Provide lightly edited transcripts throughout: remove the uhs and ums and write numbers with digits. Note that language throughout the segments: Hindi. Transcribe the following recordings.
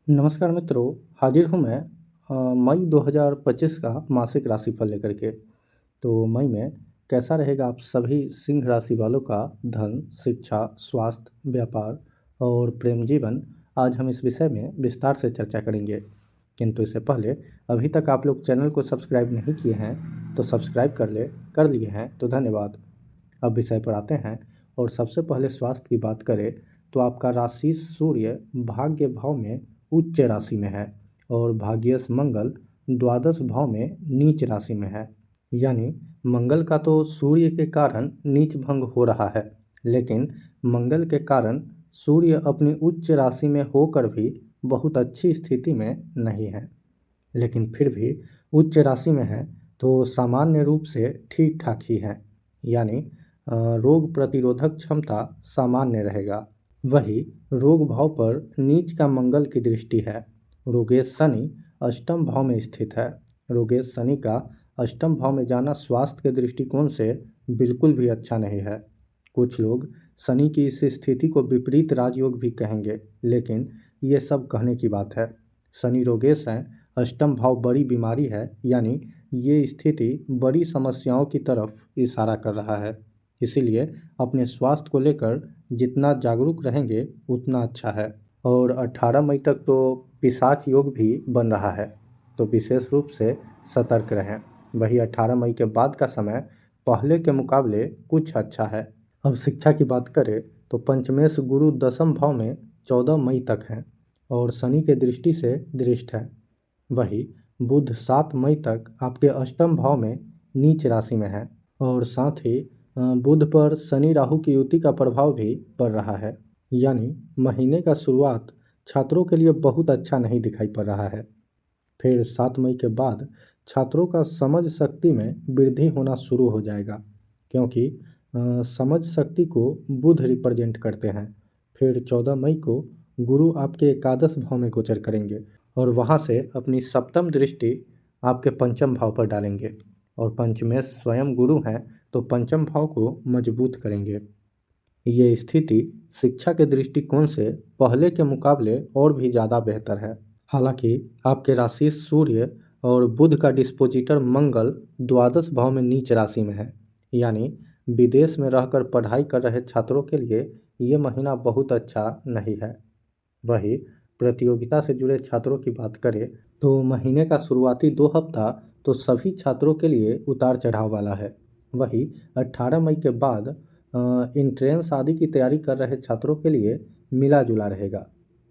नमस्कार मित्रों। हाजिर हूँ मैं मई 2025 का मासिक राशिफल लेकर के। तो मई में कैसा रहेगा आप सभी सिंह राशि वालों का धन, शिक्षा, स्वास्थ्य, व्यापार और प्रेम जीवन, आज हम इस विषय में विस्तार से चर्चा करेंगे। किंतु इससे पहले अभी तक आप लोग चैनल को सब्सक्राइब नहीं किए हैं तो सब्सक्राइब कर लिए हैं तो धन्यवाद। अब विषय पर आते हैं और सबसे पहले स्वास्थ्य की बात करें तो आपका राशि सूर्य भाग्य भाव में उच्च राशि में है और भाग्यश मंगल द्वादश भाव में नीच राशि में है। यानी मंगल का तो सूर्य के कारण नीच भंग हो रहा है, लेकिन मंगल के कारण सूर्य अपनी उच्च राशि में होकर भी बहुत अच्छी स्थिति में नहीं है। लेकिन फिर भी उच्च राशि में है तो सामान्य रूप से ठीक ठाक ही है। यानी रोग प्रतिरोधक क्षमता सामान्य रहेगा। वही रोग भाव पर नीच का मंगल की दृष्टि है। रोगेश शनि अष्टम भाव में स्थित है। रोगेश शनि का अष्टम भाव में जाना स्वास्थ्य के दृष्टिकोण से बिल्कुल भी अच्छा नहीं है। कुछ लोग शनि की इस स्थिति को विपरीत राजयोग भी कहेंगे, लेकिन ये सब कहने की बात है। शनि रोगेश है, अष्टम भाव बड़ी बीमारी है, यानी ये स्थिति बड़ी समस्याओं की तरफ इशारा कर रहा है। इसीलिए अपने स्वास्थ्य को लेकर जितना जागरूक रहेंगे उतना अच्छा है। और 18 मई तक तो पिशाच योग भी बन रहा है, तो विशेष रूप से सतर्क रहें। वही 18 मई के बाद का समय पहले के मुकाबले कुछ अच्छा है। अब शिक्षा की बात करें तो पंचमेश गुरु दसम भाव में 14 मई तक है और शनि के दृष्टि से दृष्ट है। वही बुध 7 मई तक आपके अष्टम भाव में नीच राशि में है और साथ ही बुध पर शनि राहु की युति का प्रभाव भी पड़ रहा है। यानी महीने का शुरुआत छात्रों के लिए बहुत अच्छा नहीं दिखाई पड़ रहा है। फिर 7 मई के बाद छात्रों का समझ शक्ति में वृद्धि होना शुरू हो जाएगा, क्योंकि समझ शक्ति को बुध रिप्रेजेंट करते हैं। फिर 14 मई को गुरु आपके एकादश भाव में गोचर करेंगे और वहाँ से अपनी सप्तम दृष्टि आपके पंचम भाव पर डालेंगे और पंचमेश स्वयं गुरु हैं तो पंचम भाव को मजबूत करेंगे। ये स्थिति शिक्षा के दृष्टिकोण से पहले के मुकाबले और भी ज़्यादा बेहतर है। हालांकि आपके राशि सूर्य और बुध का डिस्पोजिटर मंगल द्वादश भाव में नीच राशि में है। यानी विदेश में रहकर पढ़ाई कर रहे छात्रों के लिए ये महीना बहुत अच्छा नहीं है। वही प्रतियोगिता से जुड़े छात्रों की बात करें तो महीने का शुरुआती 2 हफ्ता तो सभी छात्रों के लिए उतार चढ़ाव वाला है। वही 18 मई के बाद इंट्रेंस आदि की तैयारी कर रहे छात्रों के लिए मिला जुला रहेगा।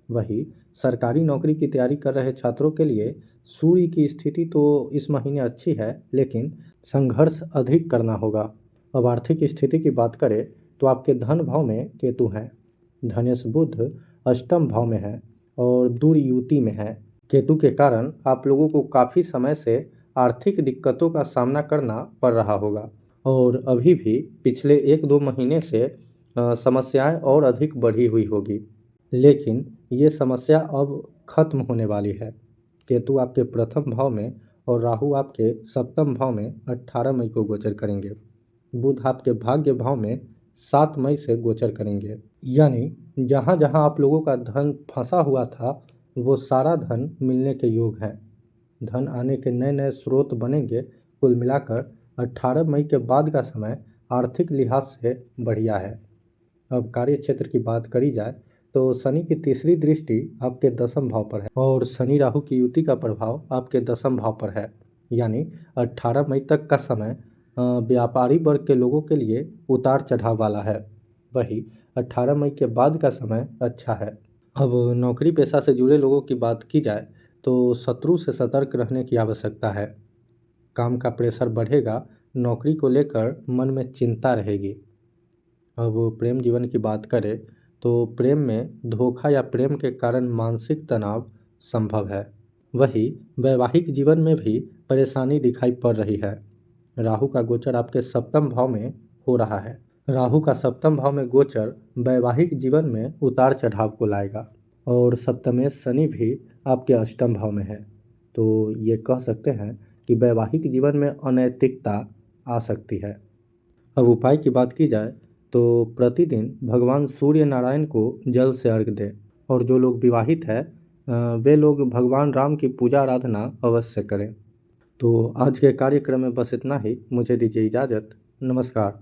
वही सरकारी नौकरी की तैयारी कर रहे छात्रों के लिए सूर्य की स्थिति तो इस महीने अच्छी है, लेकिन संघर्ष अधिक करना होगा। अब आर्थिक स्थिति की बात करें तो आपके धन भाव में केतु हैं। धनेश बुध अष्टम भाव में है और दुर्युति में है। केतु के कारण आप लोगों को काफ़ी समय से आर्थिक दिक्कतों का सामना करना पड़ रहा होगा और अभी भी पिछले 1-2 महीने से समस्याएं और अधिक बढ़ी हुई होगी, लेकिन ये समस्या अब खत्म होने वाली है। केतु आपके प्रथम भाव में और राहु आपके सप्तम भाव में 18 मई को गोचर करेंगे। बुध आपके भाग्य भाव में 7 मई से गोचर करेंगे। यानी जहाँ जहाँ आप लोगों का धन फंसा हुआ था वो सारा धन मिलने के योग हैं। धन आने के नए नए स्रोत बनेंगे। कुल मिलाकर 18 मई के बाद का समय आर्थिक लिहाज से बढ़िया है। अब कार्य क्षेत्र की बात करी जाए तो शनि की तीसरी दृष्टि आपके दसम भाव पर है और शनि राहु की युति का प्रभाव आपके दसम भाव पर है। यानी 18 मई तक का समय व्यापारी वर्ग के लोगों के लिए उतार चढ़ाव वाला है। वही 18 मई के बाद का समय अच्छा है। अब नौकरी पेशा से जुड़े लोगों की बात की जाए तो शत्रु से सतर्क रहने की आवश्यकता है। काम का प्रेशर बढ़ेगा, नौकरी को लेकर मन में चिंता रहेगी। अब प्रेम जीवन की बात करें तो प्रेम में धोखा या प्रेम के कारण मानसिक तनाव संभव है। वही वैवाहिक जीवन में भी परेशानी दिखाई पड़ रही है। राहु का गोचर आपके सप्तम भाव में हो रहा है। राहु का सप्तम भाव में गोचर वैवाहिक जीवन में उतार चढ़ाव को लाएगा और सप्तमेश शनि भी आपके अष्टम भाव में है, तो ये कह सकते हैं कि वैवाहिक जीवन में अनैतिकता आ सकती है। अब उपाय की बात की जाए तो प्रतिदिन भगवान सूर्य नारायण को जल से अर्घ दें और जो लोग विवाहित हैं वे लोग भगवान राम की पूजा आराधना अवश्य करें। तो आज के कार्यक्रम में बस इतना ही। मुझे दीजिए इजाज़त। नमस्कार।